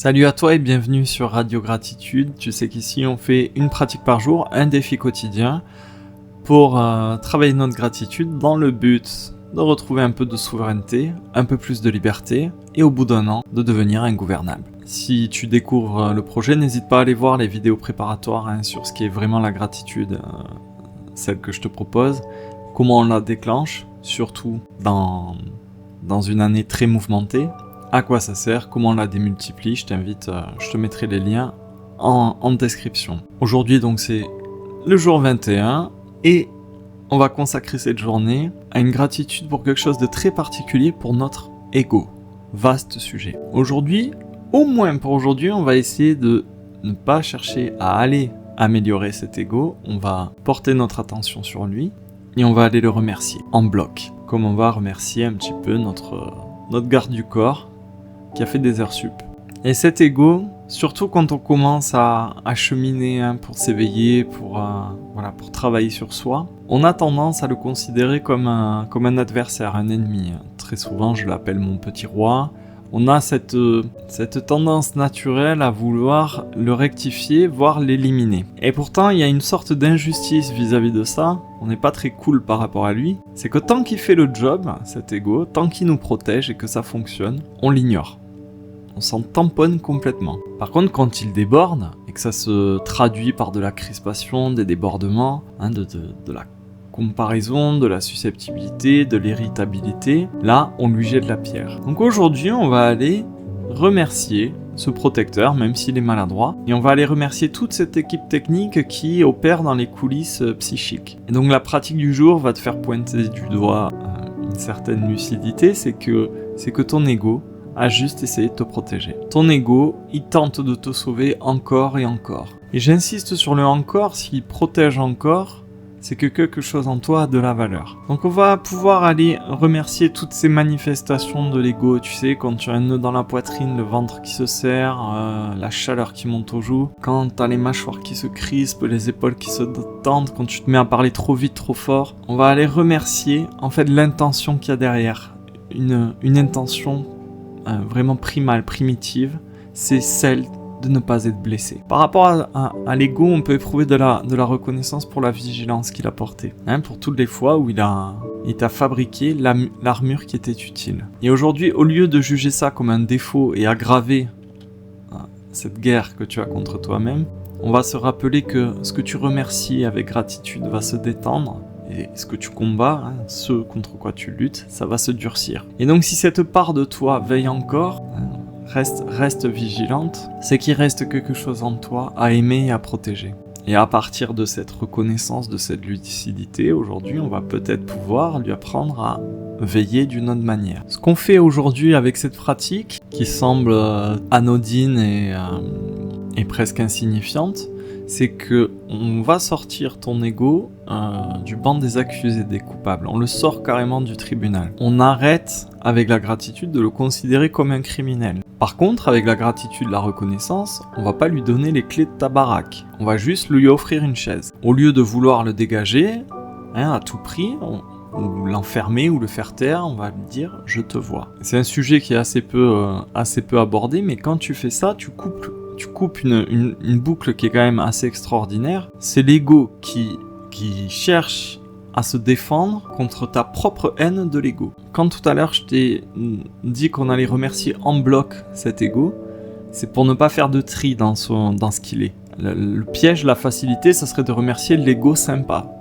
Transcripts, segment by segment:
Salut à toi et bienvenue sur Radio Gratitude. Tu sais qu'ici on fait une pratique par jour, un défi quotidien pour travailler notre gratitude dans le but de retrouver un peu de souveraineté, un peu plus de liberté et au bout d'un an de devenir ingouvernable. Si tu découvres le projet, n'hésite pas à aller voir les vidéos préparatoires sur ce qui est vraiment la gratitude, celle que je te propose, comment on la déclenche, surtout dans une année très mouvementée. À quoi ça sert, comment on la démultiplie, je t'invite, je te mettrai les liens en description. Aujourd'hui donc c'est le jour 21 et on va consacrer cette journée à une gratitude pour quelque chose de très particulier pour notre ego. Vaste sujet. Aujourd'hui, au moins pour aujourd'hui, on va essayer de ne pas chercher à aller améliorer cet ego, on va porter notre attention sur lui et on va aller le remercier en bloc. Comme on va remercier un petit peu notre garde du corps qui a fait des heures sup. Et cet ego, surtout quand on commence à cheminer pour s'éveiller, pour travailler sur soi, on a tendance à le considérer comme un adversaire, un ennemi. Très souvent, je l'appelle mon petit roi. On a cette tendance naturelle à vouloir le rectifier, voire l'éliminer. Et pourtant, il y a une sorte d'injustice vis-à-vis de ça. On n'est pas très cool par rapport à lui. C'est que tant qu'il fait le job, cet ego, tant qu'il nous protège et que ça fonctionne, on l'ignore. On s'en tamponne complètement. Par contre, quand il déborde, et que ça se traduit par de la crispation, des débordements, de la comparaison, de la susceptibilité, de l'irritabilité, là, on lui jette la pierre. Donc aujourd'hui, on va aller remercier ce protecteur, même s'il est maladroit, et on va aller remercier toute cette équipe technique qui opère dans les coulisses psychiques. Et donc la pratique du jour va te faire pointer du doigt une certaine lucidité, c'est que ton ego a juste essayé de te protéger. Ton ego, il tente de te sauver encore et encore. Et j'insiste sur le encore, s'il protège encore, c'est que quelque chose en toi a de la valeur. Donc on va pouvoir aller remercier toutes ces manifestations de l'ego, tu sais, quand tu as un nœud dans la poitrine, le ventre qui se serre, la chaleur qui monte aux joues, quand t'as les mâchoires qui se crispent, les épaules qui se tendent, quand tu te mets à parler trop vite, trop fort. On va aller remercier, en fait, l'intention qu'il y a derrière. Une intention vraiment primale, primitive, c'est celle de ne pas être blessé. Par rapport à l'ego, on peut éprouver de la reconnaissance pour la vigilance qu'il a portée, pour toutes les fois où il t'a fabriqué l'armure qui était utile. Et aujourd'hui, au lieu de juger ça comme un défaut et aggraver cette guerre que tu as contre toi-même, on va se rappeler que ce que tu remercies avec gratitude va se détendre. Et ce que tu combats, ce contre quoi tu luttes, ça va se durcir. Et donc si cette part de toi veille encore, reste vigilante, c'est qu'il reste quelque chose en toi à aimer et à protéger. Et à partir de cette reconnaissance, de cette lucidité, aujourd'hui, on va peut-être pouvoir lui apprendre à veiller d'une autre manière. Ce qu'on fait aujourd'hui avec cette pratique, qui semble anodine et presque insignifiante, c'est que on va sortir ton ego du banc des accusés, des coupables. On le sort carrément du tribunal. On arrête, avec la gratitude, de le considérer comme un criminel. Par contre, avec la gratitude, la reconnaissance, on va pas lui donner les clés de ta baraque. On va juste lui offrir une chaise. Au lieu de vouloir le dégager, à tout prix, ou l'enfermer ou le faire taire, on va lui dire « je te vois ». C'est un sujet qui est assez peu abordé, mais quand tu fais ça, tu coupes une boucle qui est quand même assez extraordinaire. C'est l'ego qui cherche à se défendre contre ta propre haine de l'ego. Quand tout à l'heure je t'ai dit qu'on allait remercier en bloc cet ego, c'est pour ne pas faire de tri dans ce qu'il est. Le piège, la facilité, ça serait de remercier l'ego sympa.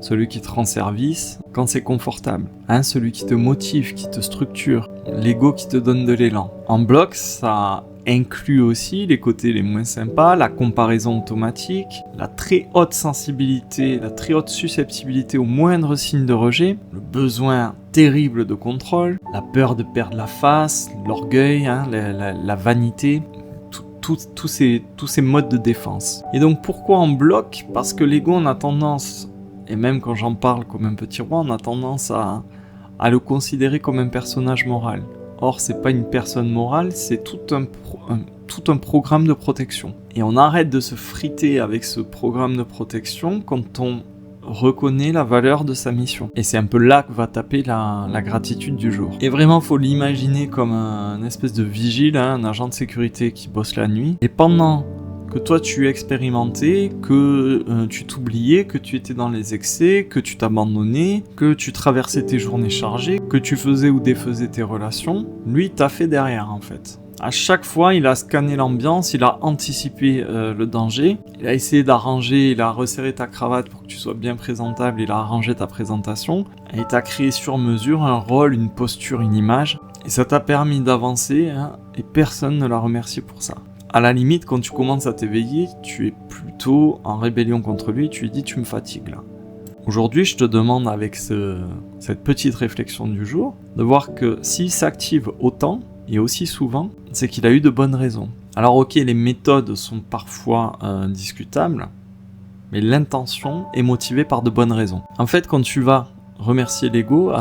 Celui qui te rend service quand c'est confortable. Celui qui te motive, qui te structure. L'ego qui te donne de l'élan. En bloc, ça inclut aussi les côtés les moins sympas, la comparaison automatique, la très haute sensibilité, la très haute susceptibilité au moindre signe de rejet, le besoin terrible de contrôle, la peur de perdre la face, l'orgueil, la vanité, tous ces modes de défense. Et donc pourquoi en bloc ? Parce que l'ego, on a tendance, et même quand j'en parle comme un petit roi, on a tendance à le considérer comme un personnage moral. Or, c'est pas une personne morale, c'est tout un programme de protection. Et on arrête de se friter avec ce programme de protection quand on reconnaît la valeur de sa mission. Et c'est un peu là que va taper la gratitude du jour. Et vraiment, faut l'imaginer comme un espèce de vigile, un agent de sécurité qui bosse la nuit. Et pendant que toi tu expérimentais, que tu t'oubliais, que tu étais dans les excès, que tu t'abandonnais, que tu traversais tes journées chargées, que tu faisais ou défaisais tes relations, lui t'a fait derrière en fait. À chaque fois, il a scanné l'ambiance, il a anticipé le danger, il a essayé d'arranger, il a resserré ta cravate pour que tu sois bien présentable, il a arrangé ta présentation, et il t'a créé sur mesure un rôle, une posture, une image, et ça t'a permis d'avancer, et personne ne l'a remercié pour ça. À la limite, quand tu commences à t'éveiller, tu es plutôt en rébellion contre lui, tu lui dis tu me fatigues là. Aujourd'hui, je te demande avec cette petite réflexion du jour, de voir que s'il s'active autant, et aussi souvent, c'est qu'il a eu de bonnes raisons. Alors ok, les méthodes sont parfois discutables, mais l'intention est motivée par de bonnes raisons. En fait, quand tu vas remercier l'ego,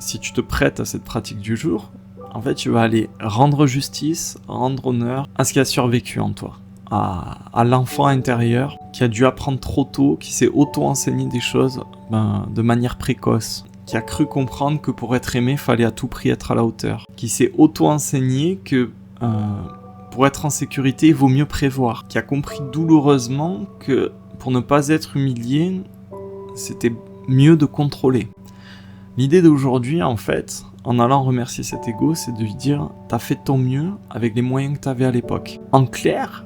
si tu te prêtes à cette pratique du jour, en fait, tu vas aller rendre justice, rendre honneur à ce qui a survécu en toi, à l'enfant intérieur qui a dû apprendre trop tôt, qui s'est auto-enseigné des choses de manière précoce, qui a cru comprendre que pour être aimé, il fallait à tout prix être à la hauteur, qui s'est auto-enseigné que pour être en sécurité, il vaut mieux prévoir, qui a compris douloureusement que pour ne pas être humilié, c'était mieux de contrôler. L'idée d'aujourd'hui, en fait, en allant remercier cet ego, c'est de lui dire « t'as fait ton mieux avec les moyens que t'avais à l'époque ». En clair,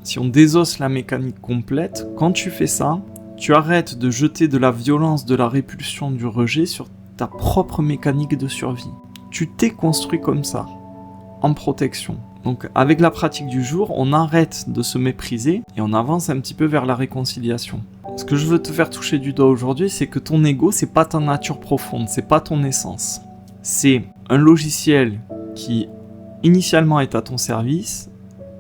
si on désosse la mécanique complète, quand tu fais ça, tu arrêtes de jeter de la violence, de la répulsion, du rejet sur ta propre mécanique de survie. Tu t'es construit comme ça, en protection. Donc avec la pratique du jour, on arrête de se mépriser et on avance un petit peu vers la réconciliation. Ce que je veux te faire toucher du doigt aujourd'hui, c'est que ton ego, c'est pas ta nature profonde, c'est pas ton essence. C'est un logiciel qui initialement est à ton service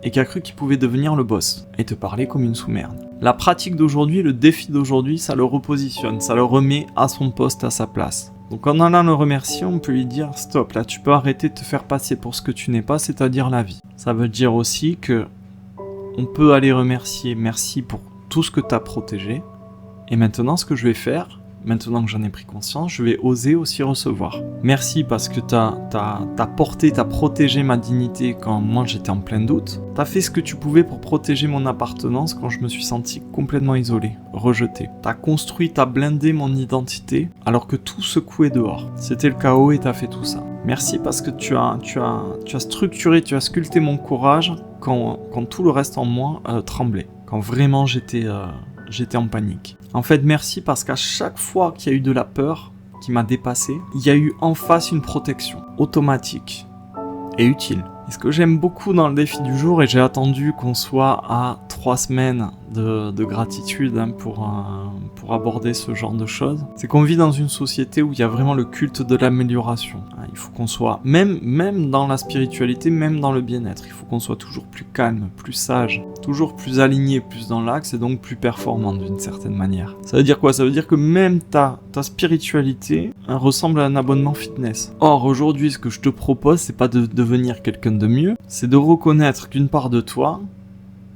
et qui a cru qu'il pouvait devenir le boss et te parler comme une sous-merde. La pratique d'aujourd'hui, le défi d'aujourd'hui, ça le repositionne, ça le remet à son poste, à sa place. Donc en allant le remercier, on peut lui dire stop, là tu peux arrêter de te faire passer pour ce que tu n'es pas, c'est-à-dire la vie. Ça veut dire aussi que on peut aller remercier, merci pour tout ce que tu as protégé. Et maintenant, ce que je vais faire, maintenant que j'en ai pris conscience, je vais oser aussi recevoir. Merci parce que t'as porté, t'as protégé ma dignité quand moi j'étais en plein doute. T'as fait ce que tu pouvais pour protéger mon appartenance quand je me suis senti complètement isolé, rejeté. T'as construit, t'as blindé mon identité alors que tout secouait dehors. C'était le chaos et t'as fait tout ça. Merci parce que tu as structuré, tu as sculpté mon courage quand tout le reste en moi tremblait. Quand vraiment j'étais en panique. En fait, merci parce qu'à chaque fois qu'il y a eu de la peur qui m'a dépassé, il y a eu en face une protection automatique et utile. Et ce que j'aime beaucoup dans le défi du jour, et j'ai attendu qu'on soit à 3 semaines de gratitude pour aborder ce genre de choses, c'est qu'on vit dans une société où il y a vraiment le culte de l'amélioration. Il faut qu'on soit, même dans la spiritualité, même dans le bien-être, il faut qu'on soit toujours plus calme, plus sage, toujours plus aligné, plus dans l'axe et donc plus performant d'une certaine manière. Ça veut dire quoi? Ça veut dire que même ta spiritualité ressemble à un abonnement fitness. Or, aujourd'hui, ce que je te propose, c'est pas de devenir quelqu'un de mieux, c'est de reconnaître qu'une part de toi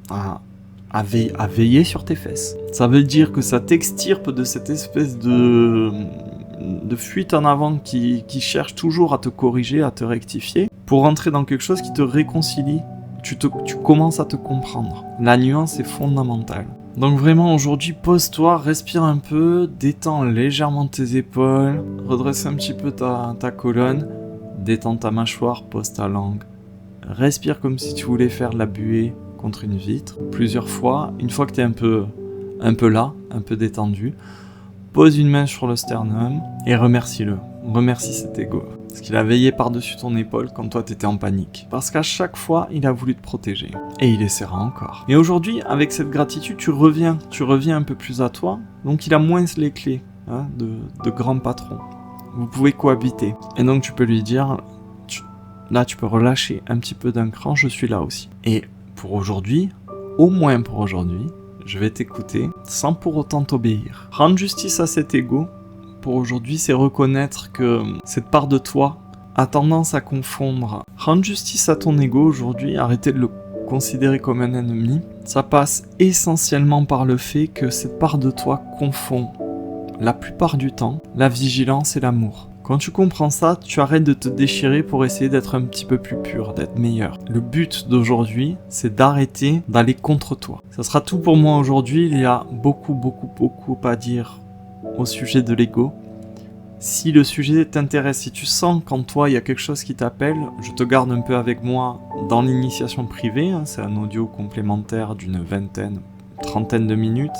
à veiller sur tes fesses. Ça veut dire que ça t'extirpe de cette espèce de fuite en avant qui cherche toujours à te corriger, à te rectifier, pour rentrer dans quelque chose qui te réconcilie. Tu commences à te comprendre. La nuance est fondamentale. Donc vraiment aujourd'hui, pose-toi, respire un peu, détends légèrement tes épaules, redresse un petit peu ta colonne, détends ta mâchoire, pose ta langue. Respire comme si tu voulais faire de la buée contre une vitre, plusieurs fois. Une fois que tu es un peu là, un peu détendu, pose une main sur le sternum et remercie-le. Remercie cet ego. Parce qu'il a veillé par-dessus ton épaule quand toi t'étais en panique. Parce qu'à chaque fois, il a voulu te protéger. Et il essaiera encore. Et aujourd'hui, avec cette gratitude, tu reviens un peu plus à toi. Donc il a moins les clés de grand patron. Vous pouvez cohabiter. Et donc tu peux lui dire, là tu peux relâcher un petit peu d'un cran, je suis là aussi. Et pour aujourd'hui, au moins pour aujourd'hui, je vais t'écouter sans pour autant t'obéir. Rendre justice à cet ego, pour aujourd'hui, c'est reconnaître que cette part de toi a tendance à confondre. Rendre justice à ton ego aujourd'hui, arrêter de le considérer comme un ennemi, ça passe essentiellement par le fait que cette part de toi confond, la plupart du temps, la vigilance et l'amour. Quand tu comprends ça, tu arrêtes de te déchirer pour essayer d'être un petit peu plus pur, d'être meilleur. Le but d'aujourd'hui, c'est d'arrêter d'aller contre toi. Ça sera tout pour moi aujourd'hui. Il y a beaucoup à dire au sujet de l'ego. Si le sujet t'intéresse, si tu sens qu'en toi il y a quelque chose qui t'appelle, je te garde un peu avec moi dans l'initiation privée. C'est un audio complémentaire d'une trentaine de minutes,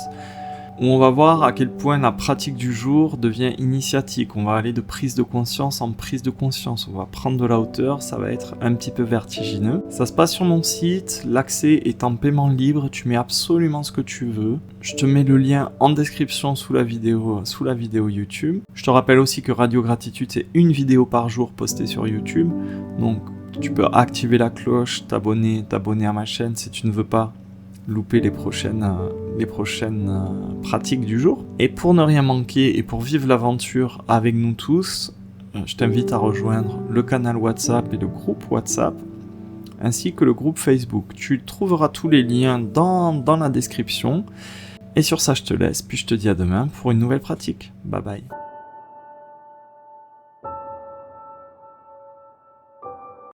où on va voir à quel point la pratique du jour devient initiatique. On va aller de prise de conscience en prise de conscience. On va prendre de la hauteur, ça va être un petit peu vertigineux. Ça se passe sur mon site, l'accès est en paiement libre, tu mets absolument ce que tu veux. Je te mets le lien en description sous la vidéo YouTube. Je te rappelle aussi que Radio Gratitude, c'est une vidéo par jour postée sur YouTube. Donc tu peux activer la cloche, t'abonner à ma chaîne si tu ne veux pas louper les prochaines pratiques du jour. Et pour ne rien manquer et pour vivre l'aventure avec nous tous, je t'invite à rejoindre le canal WhatsApp et le groupe WhatsApp, ainsi que le groupe Facebook. Tu trouveras tous les liens dans la description. Et sur ça, je te laisse, puis je te dis à demain pour une nouvelle pratique. Bye bye.